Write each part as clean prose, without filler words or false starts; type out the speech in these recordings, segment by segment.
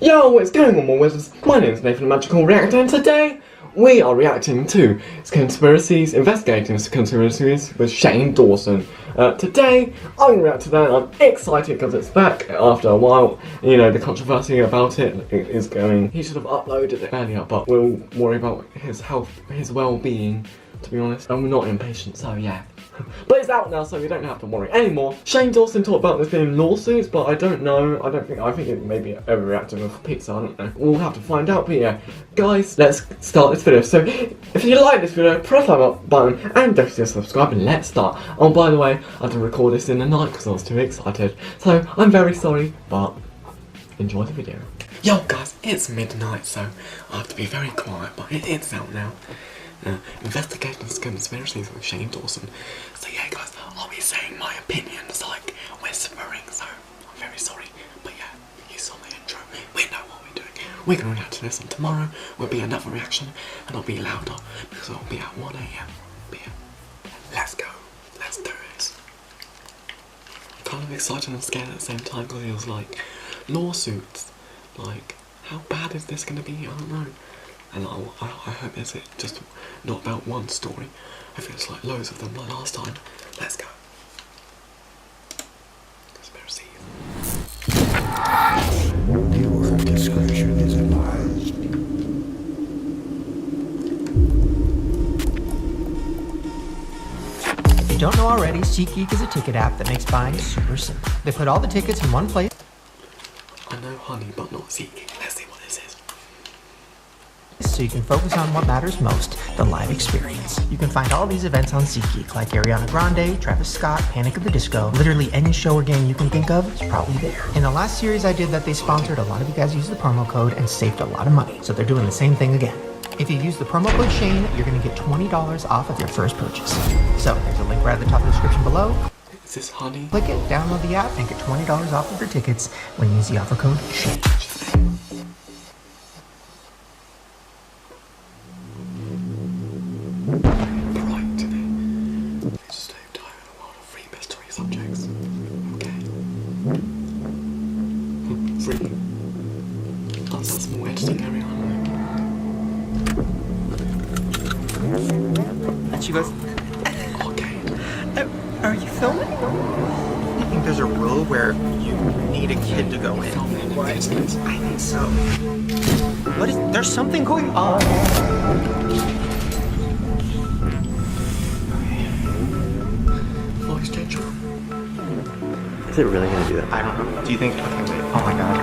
Yo, what's going on, Wizards? My name is Nathan the Magical Reactor, and today we are reacting to Conspiracies, investigating conspiracies with Shane Dawson. Today, I'm going to react to that. I'm excited because it's back after a while. You know, the controversy about it is going. He should have uploaded it earlier, but we'll worry about his health, his well-being, to be honest. I'm not impatient, so yeah. But it's out now, so we don't have to worry anymore. Shane Dawson talked about this being lawsuits, but I don't know. I think it may be overreacting with pizza, I don't know. We'll have to find out, but yeah. Guys, let's start this video. So, if you like this video, press that like button and don't forget to subscribe, and let's start. Oh, by the way, I had to record this in the night because I was too excited. So, I'm very sorry, but enjoy the video. Yo guys, it's midnight, so I have to be very quiet, but it's out now. Investigating conspiracies with Shane Dawson. So yeah guys, I'll be saying my opinions like whispering, so I'm very sorry. But yeah, you saw my intro, we know what we're doing. We're going to react to this, and tomorrow will be another reaction, and it'll be louder because it'll be at 1 AM. But yeah, let's go, let's do it. I'm kind of excited and scared at the same time because it was like, lawsuits, like how bad is this going to be? I don't know. And I hope it's just not about one story. I think it's like loads of them like last time. Let's go. Conspiracy. Viewer discretion is advised. If you don't know already, SeatGeek is a ticket app that makes buying super simple. They put all the tickets in one place. I know honey, but not seeking. Let's see what this is. So you can focus on what matters most, the live experience. You can find all these events on SeatGeek, like Ariana Grande, Travis Scott, Panic at the Disco. Literally any show or game you can think of is probably there. In the last series I did that they sponsored, a lot of you guys used the promo code and saved a lot of money. So they're doing the same thing again. If you use the promo code Shane, you're going to get $20 off of your first purchase. So there's a link right at the top of the description below. Is this honey? Click it, download the app, and get $20 off of your tickets when you use the offer code Shane. Subjects. Okay. Free. That's that small editing area. And she goes, Okay. are you filming? I think there's a rule where you need a kid to go in. I think so. What is, there's something going on. Voice changer. Is it really gonna do that? I don't know. Do you think? Okay, wait. Oh my god.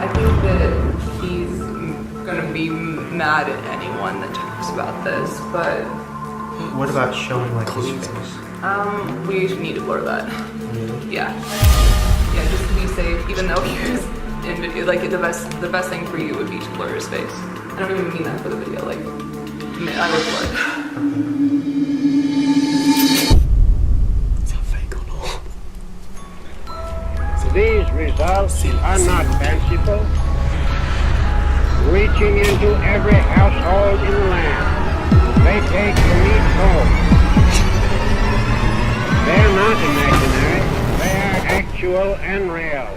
I think that he's gonna be mad at anyone that talks about this, but What about showing like his face? we need to blur that. Really? Yeah, just to be safe. Even though he was in video, like the best thing for you would be to blur his face. I don't even mean that for the video. Like, I would blur it. These results are not fanciful. Reaching into every household in the land, they take the meat home. They're not imaginary, they are actual and real.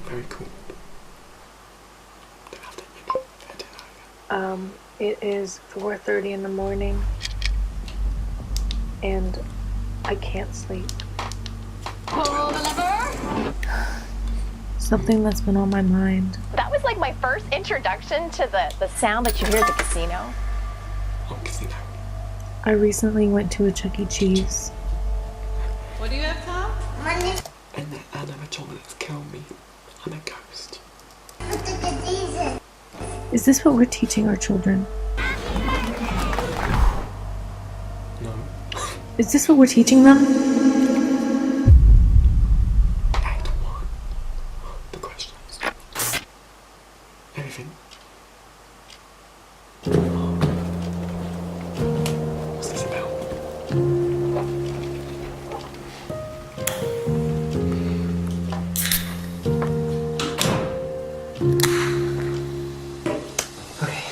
Very cool. It is 4:30 in the morning, and I can't sleep. Something that's been on my mind. That was like my first introduction to the sound that you hear at the casino. Oh, casino. I recently went to a Chuck E. Cheese. What do you have, Tom? And the animatronics kill me. I'm a ghost. Is this what we're teaching our children? No. Is this what we're teaching them? Act 1. The questions. Anything? What's this about? Okay.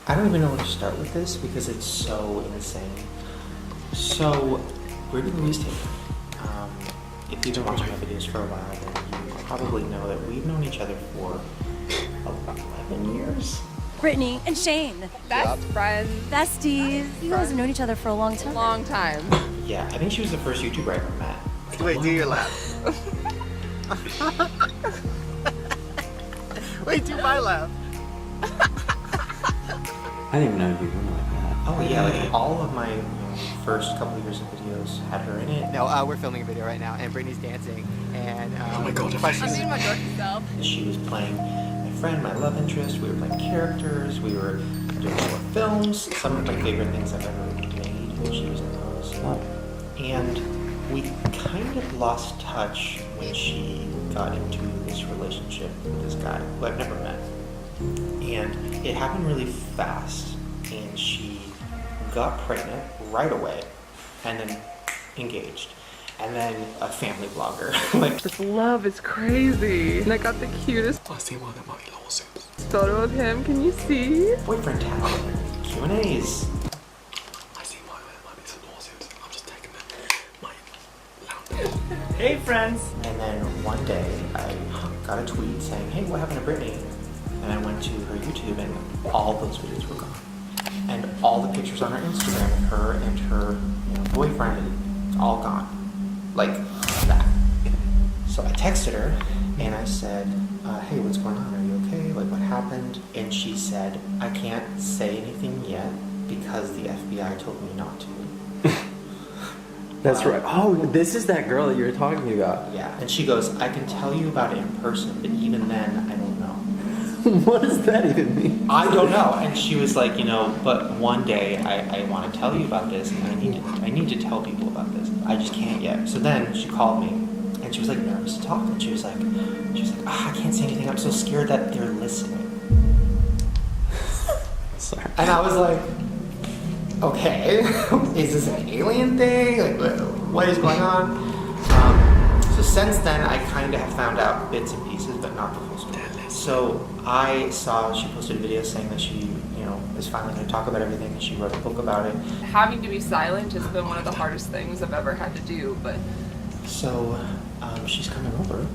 I don't even know where to start with this because it's so insane. So, we're doing these taping. If you've been watching my videos for a while, then you probably know that we've known each other for 11 years. Brittany and Shane. Best friends. Besties. You guys have known each other for a long time. Long time. Yeah, I think she was the first YouTuber I ever met. Wait, do your laugh. Wait, do my laugh. I didn't even know you were like that. Oh yeah, like all of my first couple years of videos had her in it. No, we're filming a video right now, and Brittany's dancing, and Oh my god, I'm being my dorky self. She was playing my friend, my love interest. We were playing characters. We were doing short films. Some of my favorite things I've ever made when she was in those. And we kind of lost touch when she got into this relationship with this guy who I've never met. And it happened really fast, and she got pregnant right away, and then engaged, and then a family vlogger. Like, This love is crazy. And I got the cutest I see why there might be lawsuits. photo of him. Can you see? boyfriend tag, Q&As. I see why there might be some lawsuits. I'm just taking my loud. Hey friends! And then one day I got a tweet saying, hey, what happened to Brittany? And I went to her YouTube and all those videos were gone. And all the pictures on her Instagram of her and her boyfriend, all gone. Like that. So I texted her and I said, hey, what's going on? Are you okay? Like, what happened? And she said, I can't say anything yet because the FBI told me not to. That's right. Oh, this is that girl that you were talking about. Yeah, and she goes, I can tell you about it in person, but even then, I don't know. What does that even mean? I don't know. And she was like, but one day I want to tell you about this, and I need to tell people about this. I just can't yet. So then she called me, and she was like nervous to talk, and she was like, I can't say anything. I'm so scared that they're listening. Sorry. And I was like, okay, is this an alien thing? Like, what is going on? So since then, I kind of have found out bits and pieces, but not the full story. So I saw she posted a video saying that she, is finally going to talk about everything, and she wrote a book about it. Having to be silent has been one of the hardest things I've ever had to do, but So she's coming over.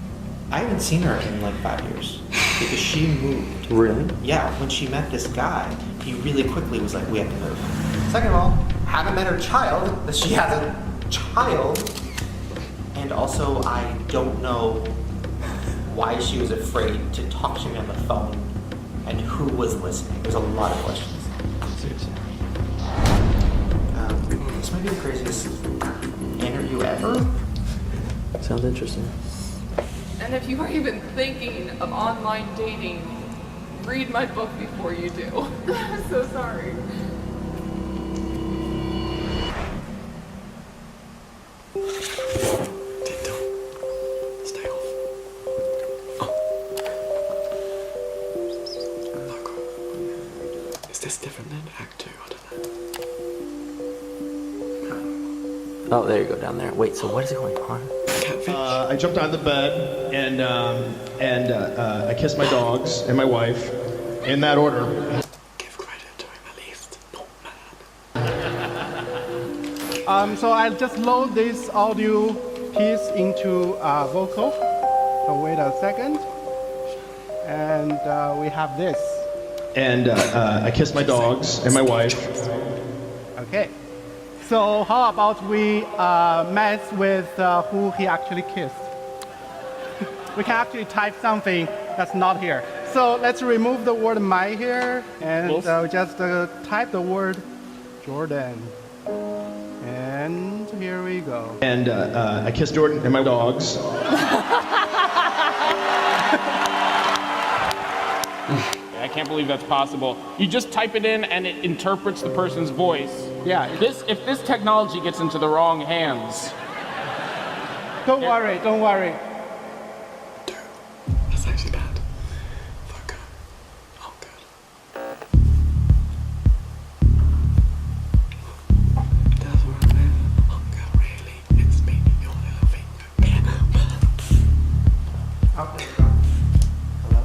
I haven't seen her in like 5 years because she moved. Really? Yeah, when she met this guy, he really quickly was like, we have to move. Second of all, haven't met her child, that she has a child. And also, I don't know why she was afraid to talk to me on the phone and who was listening. There's a lot of questions. This might be the craziest interview ever. Sounds interesting. and if you are even thinking of online dating, read my book before you do. I'm so sorry. Stay off. Oh. Look. Is this different than Act 2? I don't know. Oh, there you go, down there. Wait, so what is going on? Catfish. I jumped on the bed and I kissed my dogs and my wife in that order. Give credit to him at least, not man. So I'll just load this audio piece into vocal. So wait a second. And we have this. And I kissed my dogs and my wife. Okay. So how about we mess with who he actually kissed? We can actually type something that's not here. So let's remove the word my here and just type the word Jordan. And here we go. And I kissed Jordan and my dogs. I can't believe that's possible. You just type it in and it interprets the person's voice. Yeah. If this technology gets into the wrong hands. Don't worry, don't worry. Dude, that's actually bad. Fuck. Oh, good. That's what I'm saying. Hunger, really? It's me, your little finger. Oh, there you go. Hello?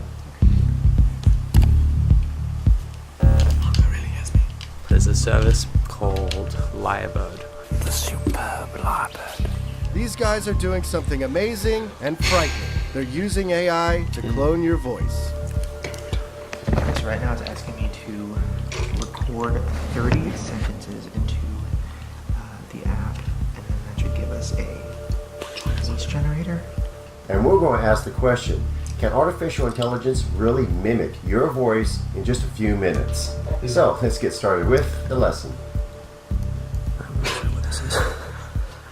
Hunger really has me. There's a service called Lyrebird. The superb Lyrebird. These guys are doing something amazing and frightening. They're using AI to clone your voice. Okay, so right now it's asking me to record 30 sentences into the app, and then that should give us a speech generator. And we're going to ask the question, can artificial intelligence really mimic your voice in just a few minutes? So let's get started with the lesson. I'm not sure what this is.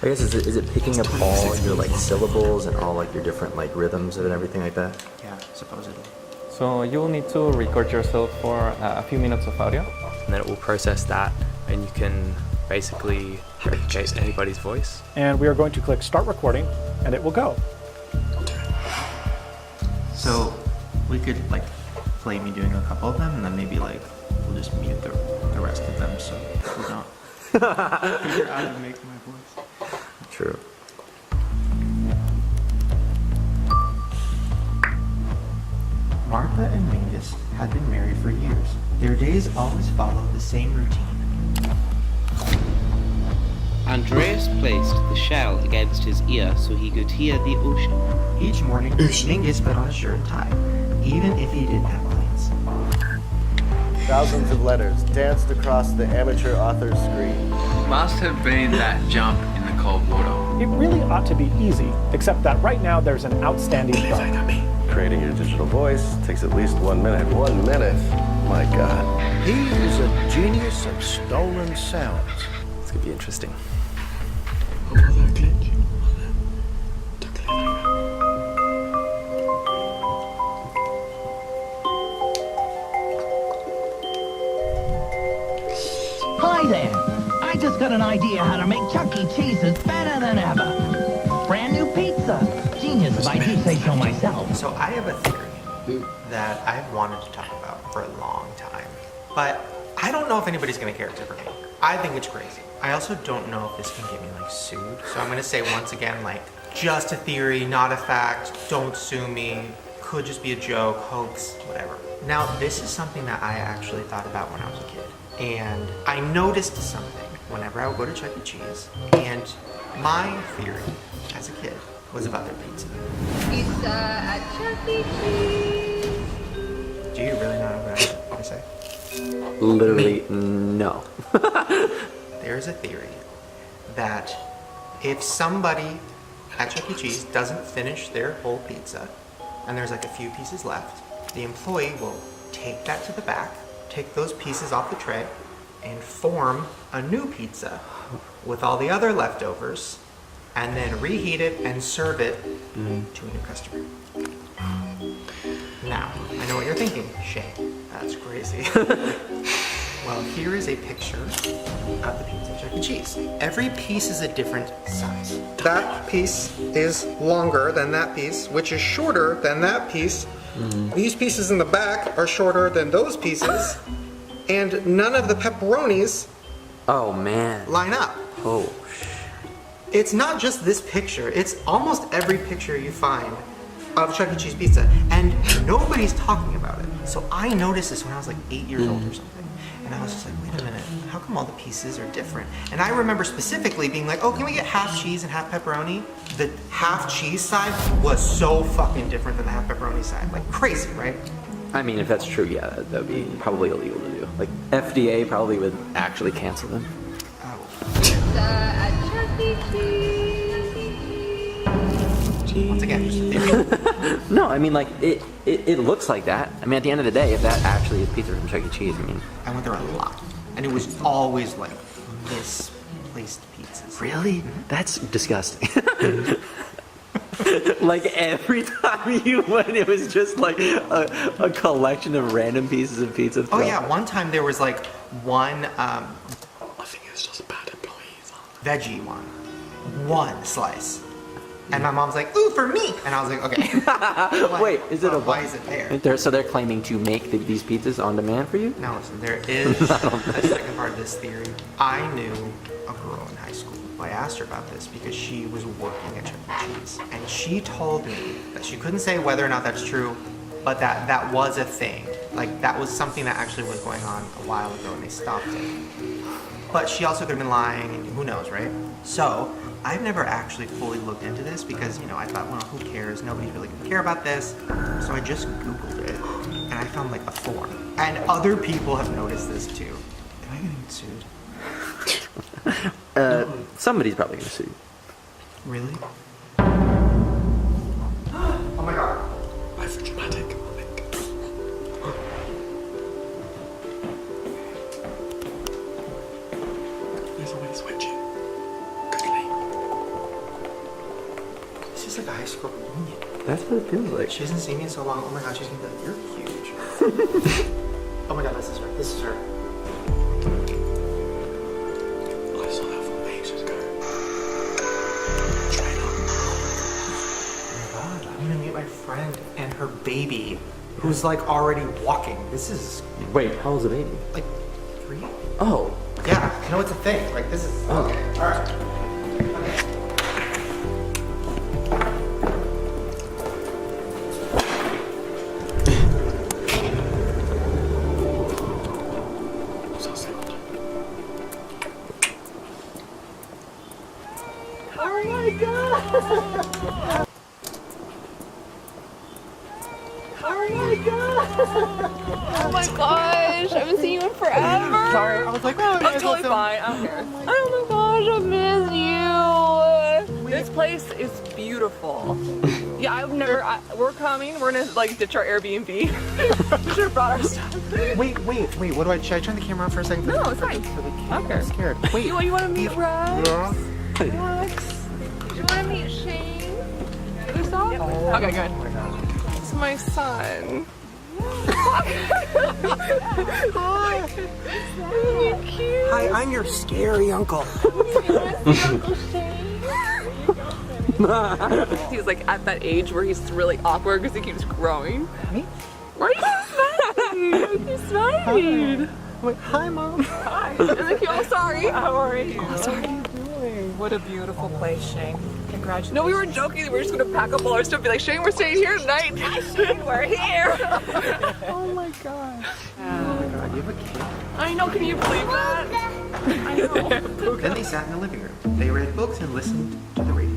I guess is it picking up all your like syllables and all like your different like rhythms and everything like that? Yeah, supposedly. So you will need to record yourself for a few minutes of audio. And then it will process that, and you can basically replicate anybody's voice. And we are going to click start recording, and it will go. So we could like play me doing a couple of them, and then maybe like we'll just mute the rest of them so we don't figure out how to make my voice. True. Martha and Mingus had been married for years. Their days always followed the same routine. Andreas placed the shell against his ear so he could hear the ocean. Each morning, Mingus put on a shirt and tie, even if he didn't have lines. Thousands of letters danced across the amateur author's screen. Must have been that jump in the cold water. It really ought to be easy, except that right now there's an outstanding bug. Creating your digital voice takes at least 1 minute. 1 minute? My God. He is a genius of stolen sounds. This could be interesting. Hi there. I just got an idea how to make Chuck E. Cheese's better than ever. Brand new pizza. Genius if I do say so myself. So I have a theory that I've wanted to talk about for a long time, but I don't know if anybody's gonna care except for me. I think it's crazy. I also don't know if this can get me like sued. So I'm gonna say once again, like, just a theory, not a fact, don't sue me, could just be a joke, hoax, whatever. Now, this is something that I actually thought about when I was a kid. And I noticed something whenever I would go to Chuck E. Cheese. And my theory as a kid was about their pizza. Pizza at Chuck E. Cheese. Do you really not know what I'm going to say? Literally, no. There's a theory that if somebody at Chuck E. Cheese doesn't finish their whole pizza, and there's like a few pieces left, the employee will take that to the back, take those pieces off the tray, and form a new pizza with all the other leftovers, and then reheat it and serve it to a new customer. Now, I know what you're thinking, Shane, that's crazy. Well, here is a picture of the pizza at Chuck E. Cheese. Every piece is a different size. That piece is longer than that piece, which is shorter than that piece. These pieces in the back are shorter than those pieces, and none of the pepperonis line up. Oh. It's not just this picture, it's almost every picture you find of Chuck E. Cheese pizza, and nobody's talking about it. So I noticed this when I was like 8 years old or something. And I was just like, wait a minute, how come all the pieces are different? And I remember specifically being like, oh, can we get half cheese and half pepperoni? The half cheese side was so fucking different than the half pepperoni side. Like, crazy, right? I mean, if that's true, yeah, that would be probably illegal to do. Like, FDA probably would actually cancel them. Pizza at Chuck E. Cheese. Once again, just a theory. No, I mean, like, it looks like that. I mean, at the end of the day, if that actually is pizza from Chuck E. Cheese, I mean... I went there a lot, and it was always like misplaced pizzas. Really? That's disgusting. Like, every time you went, it was just like a collection of random pieces of pizza. Oh yeah, one time there was like one, I think it was just bad employees. Veggie one slice. And my mom's like, ooh, for me! And I was like, okay. Wait, is it why is it there? So they're claiming to make these pizzas on demand for you? Now listen, there is a second part of this theory. I knew a girl in high school. I asked her about this because she was working at Chuck E. Cheese. And she told me that she couldn't say whether or not that's true, but that was a thing. Like, that was something that actually was going on a while ago and they stopped it. But she also could have been lying, and who knows, right? So, I've never actually fully looked into this because, you know, I thought, well, who cares? Nobody's really gonna care about this. So I just Googled it and I found like a form. And other people have noticed this too. Am I gonna get sued? Somebody's probably gonna sue you. Really? Oh my god. Why so dramatic? There's always switching. Quickly. This is like a high school reunion. That's what it feels like. She hasn't seen me in so long. Oh my god, she's gonna be like, you're huge. Oh my god, this is her. This is her. I saw that from ages ago. I'm gonna meet my friend and her baby, who's like already walking. This is Wait, how old's the baby? like 3. Oh. Yeah, no, it's a thing. Like this is okay. All right. Oh my god! Oh my god! Oh my gosh, I haven't seen you in forever. Sorry, I was like, oh, I'm totally fine. I don't care. Oh my gosh, I miss you. This place is beautiful. Yeah, I've never. We're coming. We're gonna like ditch our Airbnb. We should have brought our stuff. Wait. What do I? Should I turn the camera on for a second? No, it's fine. Okay. I'm scared. Wait. You want to meet Rex? Yeah. Rex? Do you want to meet Shane? Other song? Oh, Okay, good. Oh my gosh. It's my son. Hi. Isn't he cute? Hi, I'm your scary uncle. Uncle Shane. He's like at that age where he's really awkward because he keeps growing. Me? Why are you smiling? You're smiling. Wait, hi, Mom. Hi. I'm like, oh, sorry. How are you? Oh, sorry. What a beautiful place, Shane. Congratulations. No, we were joking. We were just going to pack up all our stuff and be like, Shane, we're staying here tonight. Shane, we're here. Oh my god. Oh my god, you have a kid? I know, can you believe that? I know. Then they sat in the living room. They read books and listened to the radio.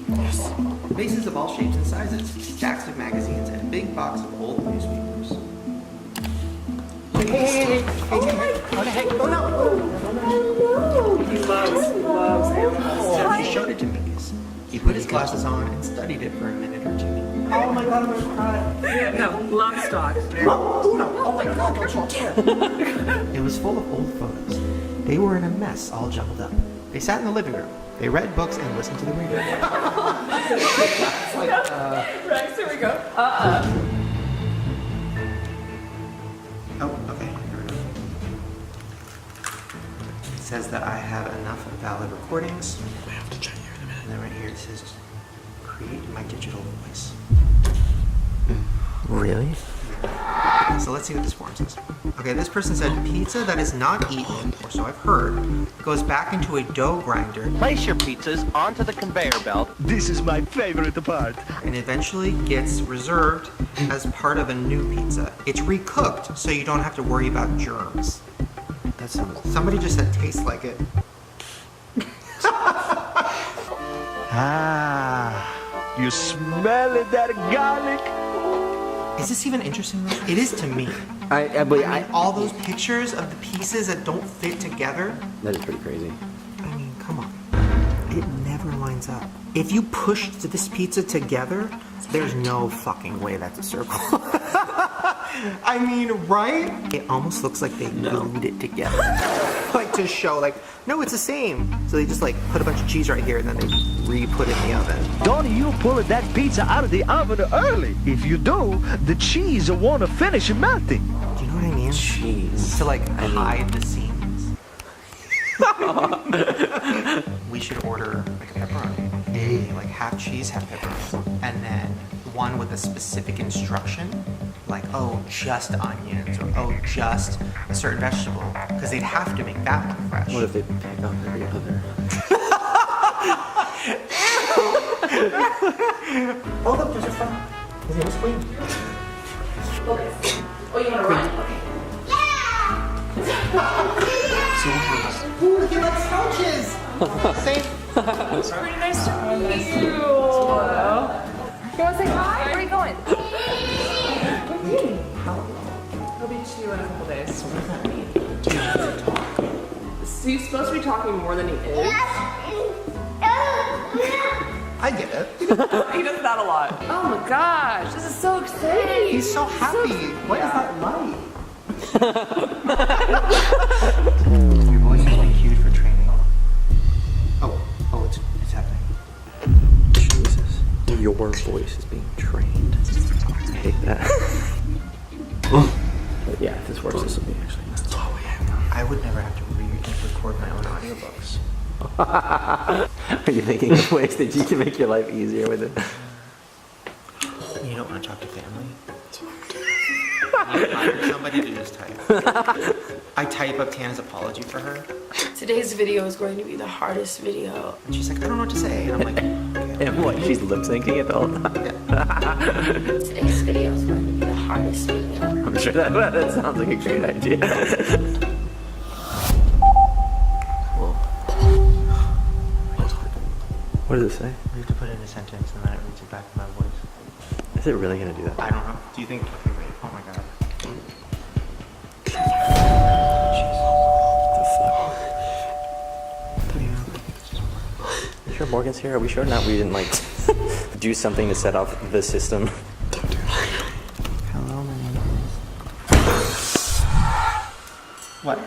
Yes. Vases of all shapes and sizes, stacks of magazines, and a big box of old newspapers. Hey. Okay, oh no. He loves animals. So he showed it to Mingus. He put his glasses on and studied it for a minute or two. Oh my god, I'm gonna cry. No, love stocks. Oh my god, don't you dare. It was full of old photos. They were in a mess, all jumbled up. They sat in the living room. They read books and listened to the radio. Rex, here we go. Oh, okay. It says that I have enough valid recordings. I have to check you in a minute. And then right here it says, create my digital voice. Really? So let's see what this form says. Okay, this person said, pizza that is not eaten, or so I've heard, goes back into a dough grinder. Place your pizzas onto the conveyor belt. This is my favorite part. And eventually gets reserved as part of a new pizza. It's recooked, so you don't have to worry about germs. That sounds... Somebody just said tastes like it. You smell it, that garlic? Is this even interesting though? It is to me. I mean, all those pictures of the pieces that don't fit together. That is pretty crazy. I mean, come on. It never lines up. If you push this pizza together, there's no fucking way that's a circle. I mean, right? It almost looks like they glued it together. Like to show, like, no, it's the same. So they just like put a bunch of cheese right here and then they re-put it in the oven. Don't you pull that pizza out of the oven early. If you do, the cheese won't finish melting. Do you know what I mean? Cheese. To like hide the seams. We should order like a pepperoni. A like half cheese, half pepperoni. And then one with a specific instruction. Like, oh, just onions, or oh, just a certain vegetable. Because they'd have to make that one fresh. What if they pick up every other? Oh, look, there's a front. His name is Queen. Okay. Oh, you want to run? Okay. Ooh, he likes couches! Same. It's pretty nice to meet you. You want to say hi? Where are you going? He'll be 2 in a couple days. What does that mean? So he's supposed to be talking more than he is. I get it. He does that a lot. Oh my gosh, this is so exciting. He's so happy. What is that like? Your voice has been cued for training. Oh, it's happening. Jesus. Your voice is being trained. I hate that. But yeah, if this works, this will be actually nice. I would never have to record my own audiobooks. Are you thinking of ways that you can make your life easier with it? You don't want to talk to family? You hire somebody to just type. I type up Tana's apology for her. Today's video is going to be the hardest video. And she's like, I don't know what to say. And I'm like, okay. And what? She's lip syncing it the whole time. Today's video is going to be the hardest video. I'm sure that sounds like a great idea. What does it say? We have to put it in a sentence and then it reads it back to my voice. Is it really gonna do that? I don't know. Do you think? Okay, wait. Oh my god. You sure Morgan's here? Are we sure not? We didn't like do something to set off the system. Hello, my name is. What?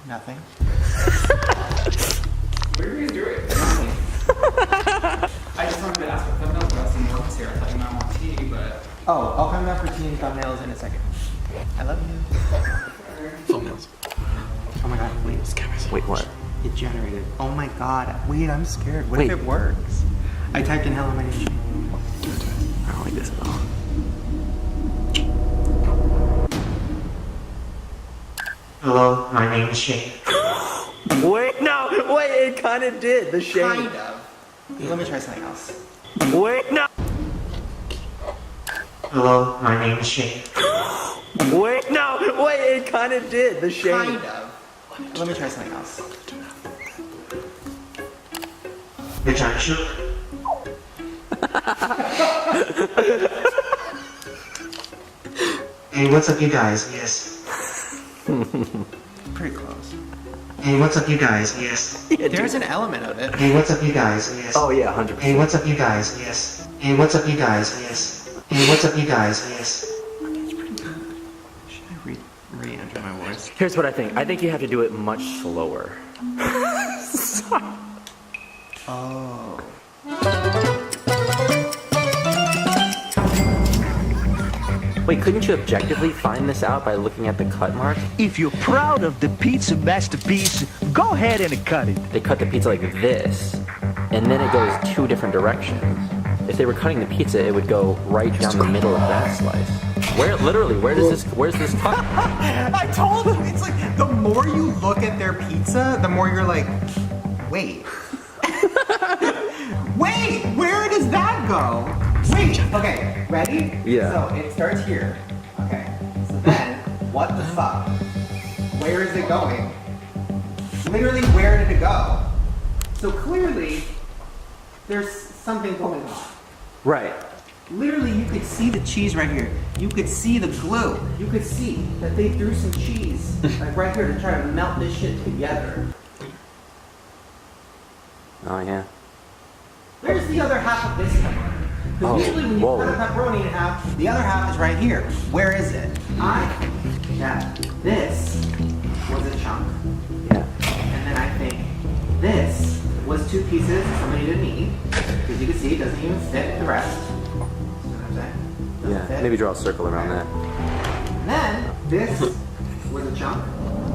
Nothing. What are you guys doing? I just wanted to ask what thumbnails about some Morgan's here. I thought you might want tea, but. Oh, I'll come back for tea and thumbnails in a second. I love you. Thumbnails. Oh my god, wait. Wait, what? It generated. Oh my god. Wait, I'm scared. What if Wait. it works? I typed in hello, my name is Shane. I don't like this at all. Hello, my name is Shane. Wait, no! Wait, it kind of did. The shade. Kind of. Let me try something else. Wait, no! Hello, my name is Shane. Wait, no! Wait, it kind of did. The shade. Kind of. Let me try something else. You're trying to shoot? Hey, what's up, you guys? Yes. Pretty close. Hey, what's up, you guys? Yes. Yeah, there's an element of it. Hey, what's up, you guys? Yes. Oh yeah, 100%. Hey, what's up, you guys? Yes. Hey, what's up, you guys? Yes. Hey, what's up, you guys? Yes. Should I re-enter my voice? Here's what I think. I think you have to do it much slower. Oh. Wait, couldn't you objectively find this out by looking at the cut mark? If you're proud of the pizza masterpiece, go ahead and cut it. They cut the pizza like this, and then it goes 2 different directions. If they were cutting the pizza, it would go right down the middle of that slice. Where's this cut? I told him, it's like, the more you look at their pizza, the more you're like, wait. Wait, where does that go? Wait, okay, ready? Yeah. So it starts here. Okay, so then, what the fuck? Where is it going? Literally, where did it go? So clearly, there's something going on. Right. Literally, you could see the cheese right here. You could see the glue. You could see that they threw some cheese, like right here, to try to melt this shit together. Oh yeah. Where's the other half of this pepperoni? Because usually when you cut a pepperoni in half, the other half is right here. Where is it? I think that this was a chunk. Yeah. And then I think this was 2 pieces somebody didn't eat. Because you can see it doesn't even fit the rest. See what I'm saying? Doesn't fit. Maybe draw a circle around that. And then this was a chunk.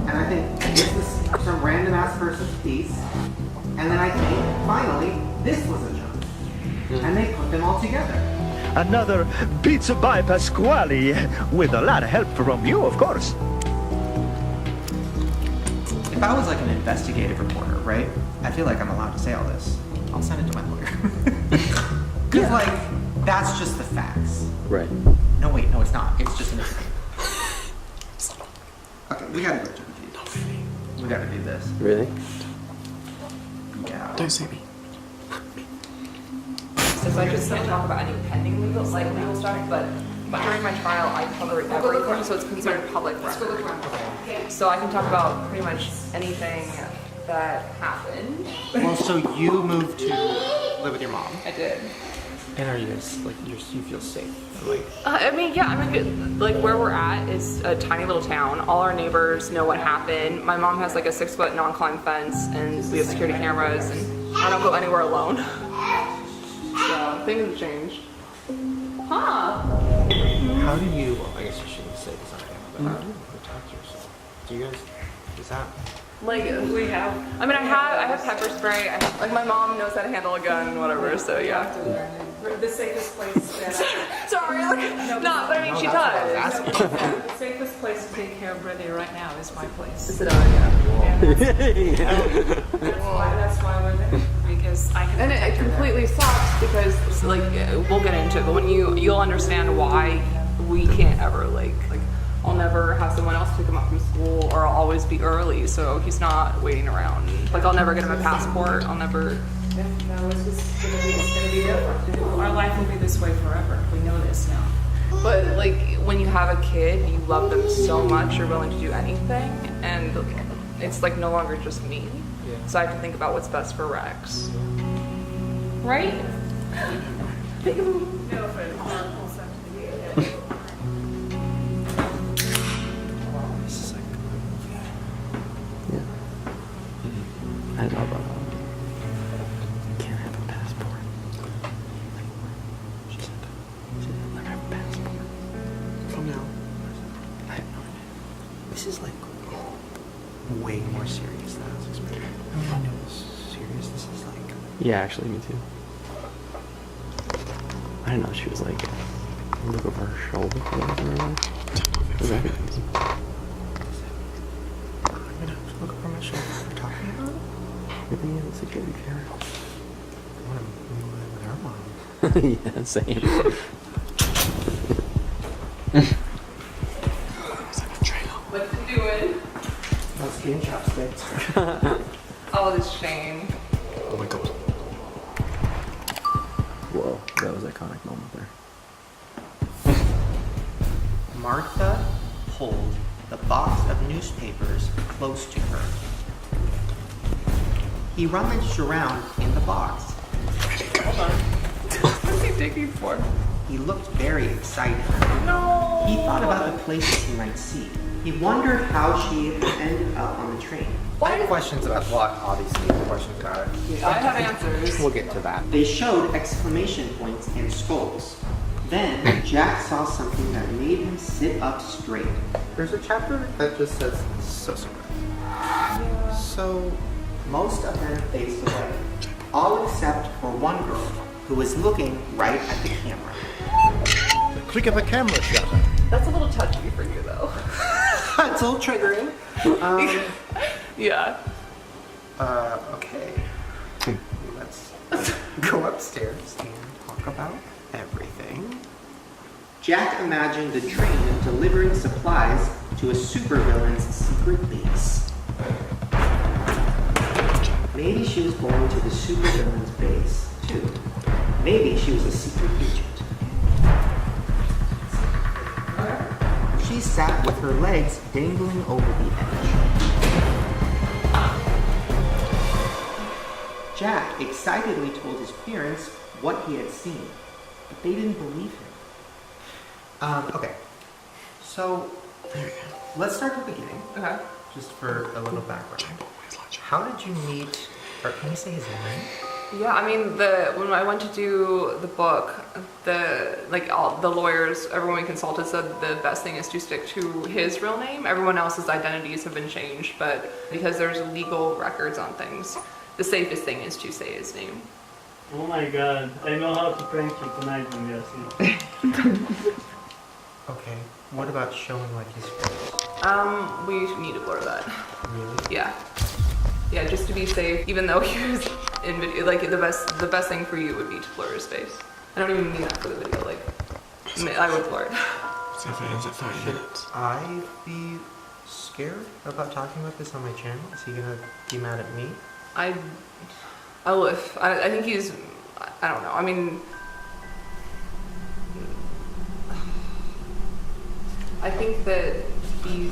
And I think this was some random ass person's piece. And then I think, finally, this was a chunk. And they put them all together. Another pizza by Pasquale, with a lot of help from you, of course. If I was like an investigative reporter, right? I feel like I'm allowed to say all this. I'll send it to my lawyer. Because, like, that's just the facts. Right. No, wait, no, it's not. It's just an Okay, we gotta go to the We gotta do this. Really? Yeah. Don't see me. So I just don't talk about any pending legal stuff, but during my trial I cover everything, so it's considered public record. So I can talk about pretty much anything that happened. Well, so you moved to live with your mom. I did. And are you guys, like, you feel safe? Like, I mean, yeah, I mean, like where we're at is a tiny little town. All our neighbors know what happened. My mom has like a 6-foot non-climb fence, and we have security cameras, and I don't go anywhere alone. So things have changed. Huh? how do you, well, I guess you shouldn't say this on camera, but how do you protect yourself? Do you guys, is that? Like we have, I mean, I have pepper spray. Like my mom knows how to handle a gun and whatever, so yeah. The safest place that Sorry, no, but I mean, she does. the safest place to take care of Brittany right now is my place. Sit down, yeah. That's why we're there, because I can. And it completely sucks because, like, we'll get into it, but when you'll understand why we can't ever like I'll never have someone else pick him up from school, or I'll always be early, so he's not waiting around. Like, I'll never get him a passport. I'll never. No, it's just gonna be different. Our life will be this way forever. We know this now. But like, when you have a kid, you love them so much, you're willing to do anything, and it's like no longer just me. Yeah. So I have to think about what's best for Rex. Right? Think of him. No, for the whole section. I know about that. You can't have a passport. She said that. She said never have a passport. From now. I have no idea. This is like way more serious than I was expecting. I don't even know this serious. This is like. Yeah, actually, me too. I didn't know she was like look over her shoulder. For that or whatever. I'm gonna look over my shoulder. We're talking about it? Maybe in the security camera. I want to move with her mom. Yeah, same. What's he doing? Let's be in chopsticks. Oh, this Shane. Oh my god. Whoa, that was an iconic moment there. Martha pulled the box of newspapers close to her. He rummaged around in the box. Hold on. What's he digging for? He looked very excited. No. He thought about the places he might see. He wondered how she had ended up on the train. Why I have questions about what, obviously, questions about it. I have answers. We'll get to that. They showed exclamation points and skulls. Then Jack saw something that made him sit up straight. There's a chapter that just says so. So most of them faced away, all except for one girl who was looking right at the camera. The click of a camera shutter. That's a little touchy for you, though. It's a little triggering. Yeah. Okay. Let's go upstairs and talk about everything. Jack imagined the train delivering supplies to a supervillain's secret base. Maybe she was going to the supervillain's base, too. Maybe she was a secret agent. She sat with her legs dangling over the edge. Jack excitedly told his parents what he had seen, but they didn't believe him. Okay. So, let's start at the beginning. Okay. Just for a little background. How did you meet, or can you say his name? Yeah, I mean, when I went to do the book, all the lawyers, everyone we consulted said the best thing is to stick to his real name. Everyone else's identities have been changed, but because there's legal records on things, the safest thing is to say his name. Oh my god, I know how to prank you tonight when we are asleep. Okay. What about showing like his face? We need to blur that. Really? Yeah. Yeah, just to be safe, even though he was in video, like the best thing for you would be to blur his face. I don't even mean that for the video, like, I would blur it. So if it ends at 30 minutes. I be scared about talking about this on my channel? Is he gonna be mad at me? I think he's, I don't know. I mean, I think that he's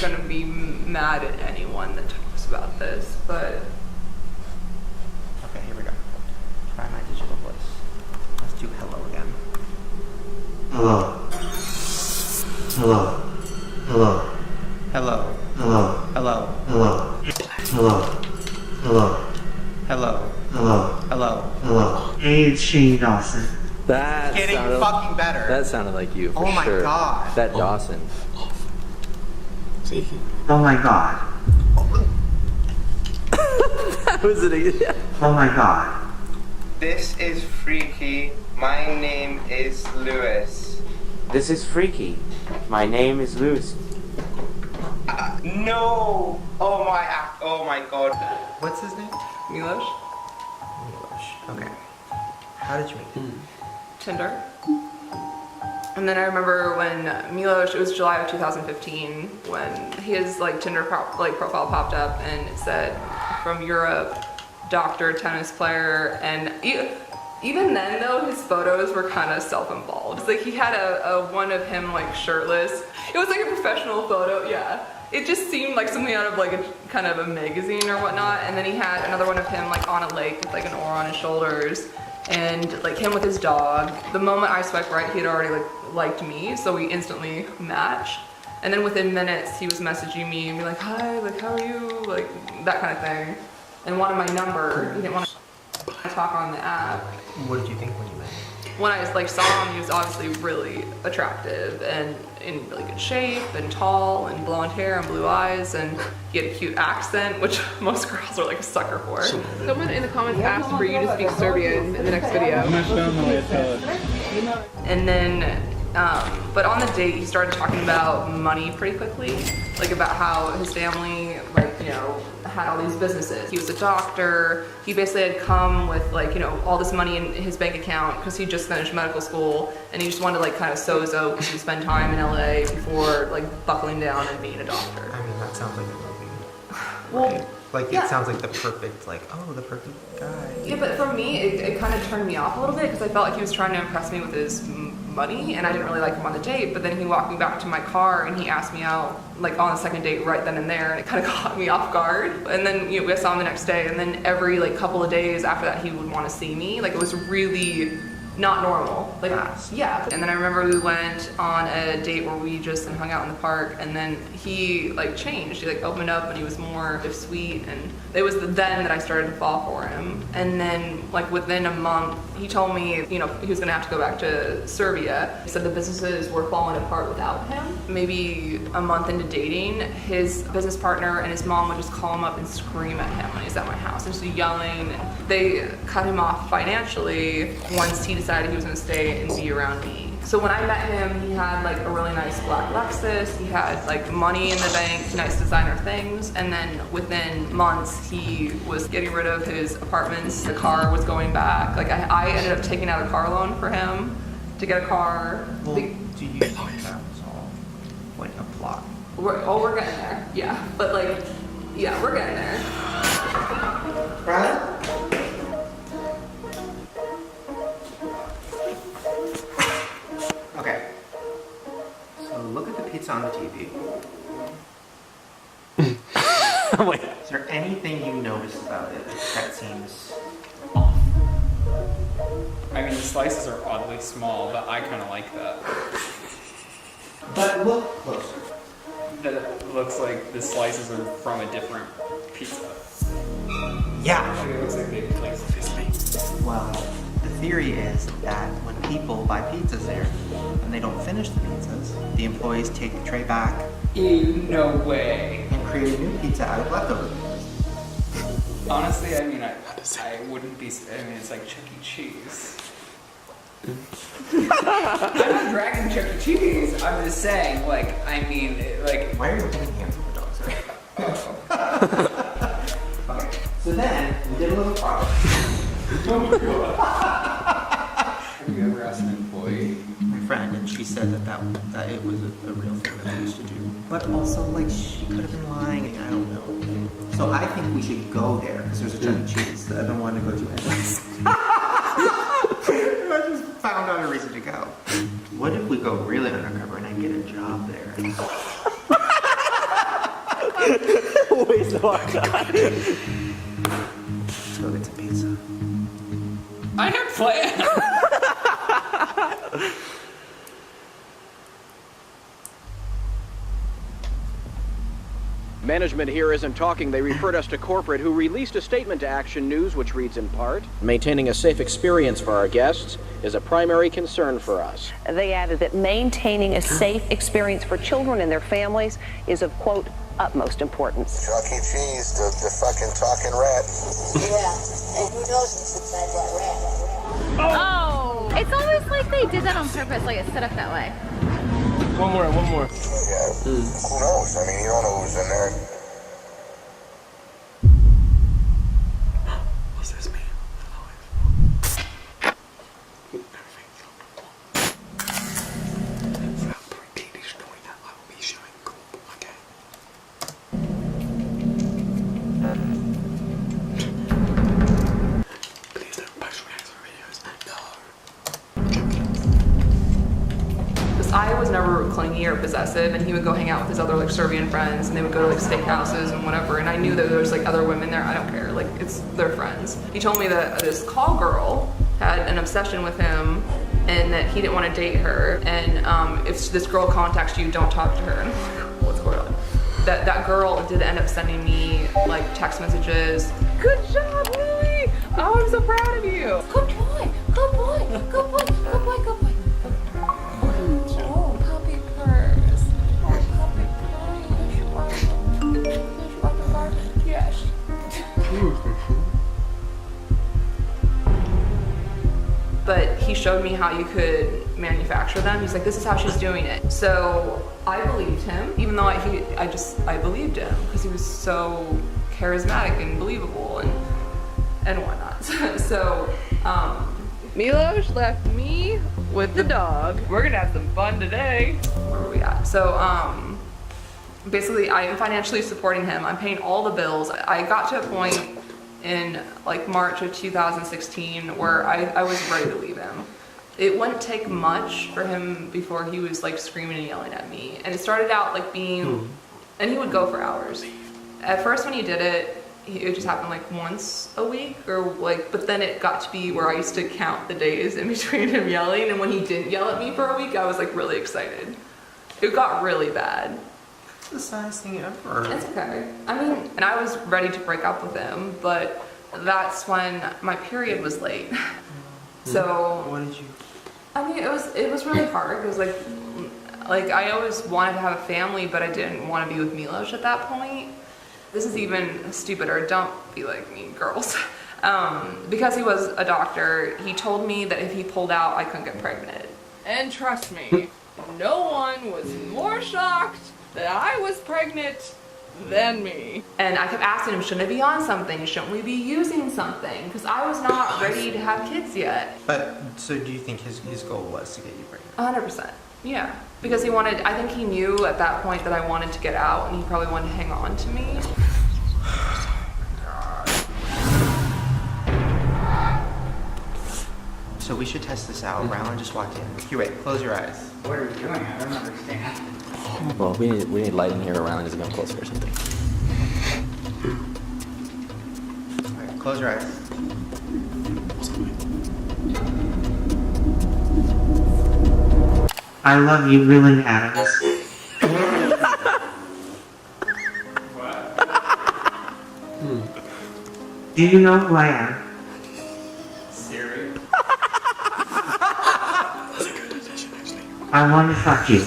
gonna be mad at anyone that talks about this, but. Okay, here we go. Try my digital voice. Let's do hello again. Hello. Hello. Hello. Hello. Hello. Hello. Hello. Hello. Hello. Hello. Hello. Hello. Hello. Hey, it's Shane Dawson. That Getting sounded, fucking better. That sounded like you, for Oh my sure. God. That Dawson. Oh my god. That was it again. Oh my god. This is freaky. My name is Lewis. This is freaky. My name is Lucy. No! Oh my god. What's his name? Milosh? Okay. How did you meet him? Tinder. And then I remember when Milosh, it was July of 2015, when his like Tinder profile popped up and it said, from Europe, doctor, tennis player, and even then though, his photos were kind of self-involved. It's like he had a one of him like shirtless. It was like a professional photo, yeah. It just seemed like something out of like a kind of a magazine or whatnot. And then he had another one of him like on a lake with like an oar on his shoulders. And like him with his dog. The moment I swiped right, he had already liked me, so we instantly matched. And then within minutes, he was messaging me and be like, "Hi, like how are you?" Like that kind of thing. And wanted my number. He didn't want to talk on the app. What did you think when you met him? When I like saw him, he was obviously really attractive and in really good shape and tall and blonde hair and blue eyes, and he had a cute accent, which most girls are like a sucker for. Someone in the comments asked for you to speak Serbian in the next video. And then, but on the date, he started talking about money pretty quickly, like about how his family, like, you know, had all these businesses. He was a doctor. He basically had come with like, you know, all this money in his bank account because he just finished medical school and he just wanted to like kind of sozo because he spent time in LA before like buckling down and being a doctor. I mean, that sounds like a movie. Well, Like, yeah. it sounds like the perfect, like, oh, the perfect guy. Yeah, but for me, it kind of turned me off a little bit because I felt like he was trying to impress me with his money, and I didn't really like him on the date. But then he walked me back to my car and he asked me out like on the second date right then and there, and it kind of caught me off guard. And then I saw him the next day, and then every like couple of days after that, he would want to see me. Like it was really not normal. Like yeah. And then I remember we went on a date where we just hung out in the park, and then he like changed. He like opened up and he was more sweet, and it was then that I started to fall for him. And then like within a month, he told me, you know, he was gonna have to go back to Serbia. He said the businesses were falling apart without him. Maybe a month into dating, his business partner and his mom would just call him up and scream at him when he's at my house, and just yelling. They cut him off financially once he decided he was gonna stay and be around me. So when I met him, he had like a really nice black Lexus, he had like money in the bank, nice designer things, and then within months he was getting rid of his apartments, the car was going back. Like I ended up taking out a car loan for him to get a car. Well, do you think that was all like a plot? We're getting there, yeah. But like, yeah, we're getting there. Right? Okay. So look at the pizza on the TV. Wait. Is there anything you noticed about it that seems I mean, the slices are oddly small, but I kind of like that. But look closer. That it looks like the slices are from a different pizza. Yeah. Like it looks like they placed it. Well, the theory is that when people buy pizzas there and they don't finish the pizzas, the employees take the tray back. Ew, no way. And create a new pizza out of leftovers. Honestly, I mean, I wouldn't be. I mean, it's like Chuck E. Cheese. I'm not dragging Chuck E. Cheese. I'm just saying, like, I mean, like. Why are you looking at hands for dogs? Okay. So then we did a little problem. you ever asked an employee? My friend, and she said that it was a real thing that they used to do. But also, like, she could have been lying. I don't know. So I think we should go there because there's a Chuck E. Cheese that I've been wanting to go to anyways. I just found out a reason to go. What if we go really undercover and I get a job there? Waste of our time. Let's go get some pizza. I have plans. Management here isn't talking. They referred us to corporate, who released a statement to Action News, which reads in part, "Maintaining a safe experience for our guests is a primary concern for us." They added that maintaining a safe experience for children and their families is of, quote, utmost importance. Chuck E. Cheese, the fucking talking rat. Yeah, and who knows what's inside that rat? Oh! It's almost like they did that on purpose, like it's set up that way. One more. Yeah, who knows? I mean, you don't know who's in there. What's this mean? Please don't post reaction videos. No. I was never clingy or possessive, and he would go hang out with his other like Serbian friends, and they would go to like steakhouses and whatever, and I knew that there was like other women there. I don't care, like it's their friends. He told me that this call girl had an obsession with him and that he didn't want to date her, and if this girl contacts you, don't talk to her. And I'm like, what's going on? That girl did end up sending me like text messages. Good job, Louie! Oh, I'm so proud of you. Good boy, good boy, good boy, good boy, good boy. Oh, puppy purrs. Oh, puppy purrs. Did you want the bar? Yes. But he showed me how you could manufacture them. He's like, this is how she's doing it. So I believed him, even though I believed him because he was so charismatic and believable and whatnot. So Milos left me with the dog. We're gonna have some fun today. Where were we at? So basically I am financially supporting him. I'm paying all the bills. I got to a point in like March of 2016 where I was ready to leave him. It wouldn't take much for him before he was like screaming and yelling at me. And it started out like being, and he would go for hours. At first when he did it just happened like once a week or like, but then it got to be where I used to count the days in between him yelling, and when he didn't yell at me for a week, I was like really excited. It got really bad. It's the saddest thing ever. It's okay. I mean, and I was ready to break up with him, but that's when my period was late. So what did you? I mean, it was really hard. It was like I always wanted to have a family, but I didn't want to be with Milos at that point. This is even stupider. Don't be like me, girls. Because he was a doctor, he told me that if he pulled out, I couldn't get pregnant. And trust me, no one was more shocked that I was pregnant than me. And I kept asking him, shouldn't I be on something? Shouldn't we be using something? Because I was not ready to have kids yet. But so do you think his goal was to get you pregnant? 100%. Yeah. Because he wanted, I think he knew at that point that I wanted to get out, and he probably wanted to hang on to me. So we should test this out. Rylan just walked in. Here, wait, close your eyes. What are you doing? I don't understand. Well, we need lighting here around as it goes closer or something. Alright, close your eyes. I love you, really, Adams. Do you know who I am? Siri. I want to fuck you.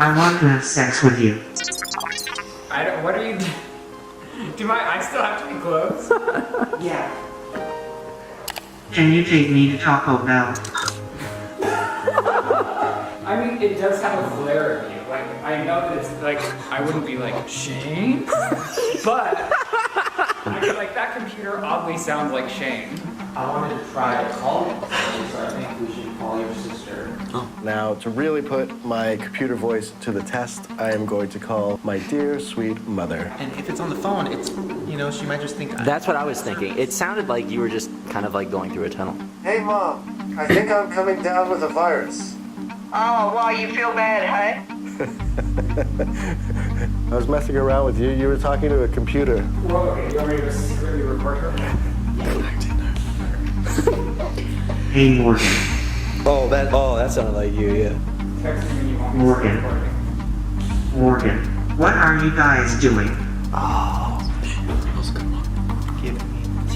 I want to have sex with you. I don't. What are you? Do my eyes still have to be closed? Yeah. Can you take me to Taco Bell? I mean, it does have a flair of you. Like, I know that it's like, I wouldn't be like, Shane? But, I mean, like, that computer oddly sounds like Shane. I wanted to try to call you, so I think we should call your sister. Now, to really put my computer voice to the test, I am going to call my dear, sweet mother. And if it's on the phone, it's, you know, she might just think... That's what I was thinking. It sounded like you were just kind of like going through a tunnel. Hey, Mom. I think I'm coming down with a virus. Oh, well, you feel bad, huh? I was messing around with you. You were talking to a computer. Well, okay, you want me to secretly record her? Hey, Morgan. Oh, that sounded like you, yeah. Text me when you want me to start recording. Morgan, what are you guys doing? Oh, that was a good one. Give me the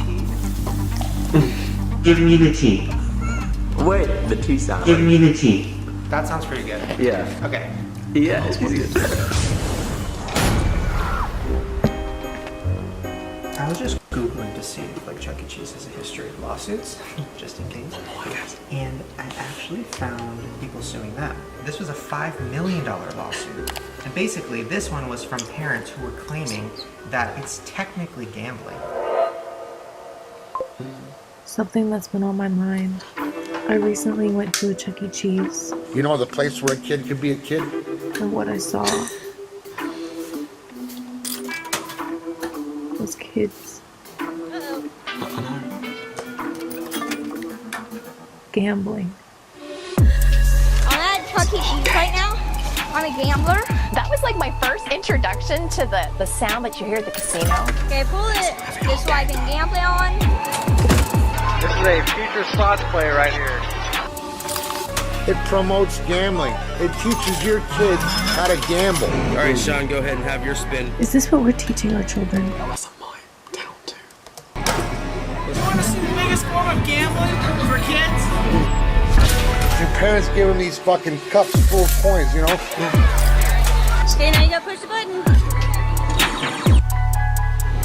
tea. Give me the tea. Wait, the tea sound. Give me the tea. That sounds pretty good. Yeah. Okay. Yeah, it's pretty good. I was just Googling to see if like Chuck E. Cheese has a history of lawsuits, just in case. And I actually found people suing them. This was a $5 million lawsuit. And basically, this one was from parents who were claiming that it's technically gambling. Something that's been on my mind. I recently went to a Chuck E. Cheese. You know the place where a kid could be a kid? And what I saw was kids gambling. I'm at Chuck E. Cheese right now. I'm a gambler. That was like my first introduction to the sound that you hear at the casino. Okay, pull it just so I can gamble on. This is a future slots play right here. It promotes gambling. It teaches your kids how to gamble. All right, Sean, go ahead and have your spin. Is this what we're teaching our children? You want to see the biggest form of gambling for kids? Your parents give them these fucking cups full of coins, you know? Okay, now you gotta push the button.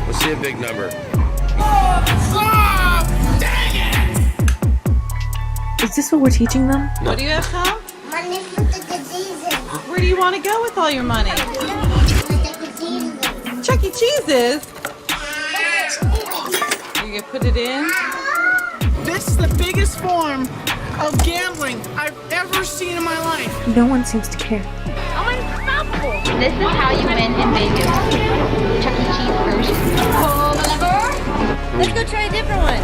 Let's see a big number. Is this what we're teaching them? What do you have, Tom? Money for the diseases. Where do you want to go with all your money? Chuck E. Cheese's. You gonna put it in? This is the biggest form of gambling I've ever seen in my life. No one seems to care. I'm unstoppable. This is how you win in Vegas. Chuck E. Cheese version. Pull the lever. Let's go try a different one.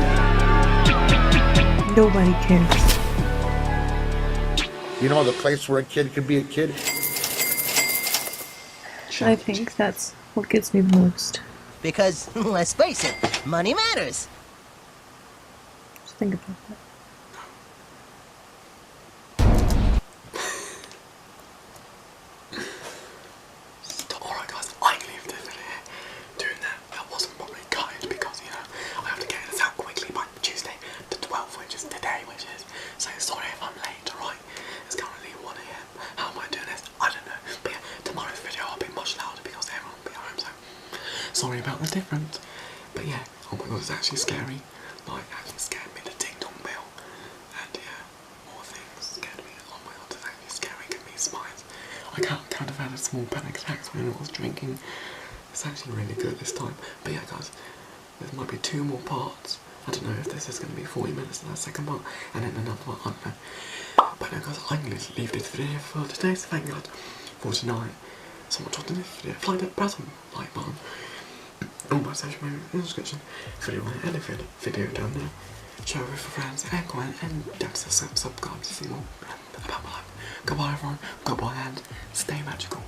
Nobody cares. You know the place where a kid could be a kid? I think that's what gets me the most. Because, let's face it, money matters. Just think about that. Alright guys, I'm gonna leave this video here. Doing that wasn't probably gutted because, you know, I have to get this out quickly by Tuesday the 12th, which is today, so sorry if I'm late, alright? It's currently 1 AM. How am I doing this? I don't know. But yeah, tomorrow's video I'll be much louder because everyone will be home, so sorry about the difference. But yeah, oh my god, it's actually scary. Like, actually scared me, the ding dong bell. And yeah, more things scared me. Oh my god, it's actually scary, give me spines. I kind of had a small panic attack when I was drinking. It's actually really good this time. But yeah guys, there might be 2 more parts. I don't know if this is going to be 40 minutes in that second part, and then another one, I don't know. But no guys, I'm going to leave this video for today, so thank God for tonight. So much on this video. Fly that button, like button. All my social media in the description. Video on any video down there. Share it with your friends and comment, and don't subscribe to see more about my life. Goodbye everyone, goodbye and stay magical.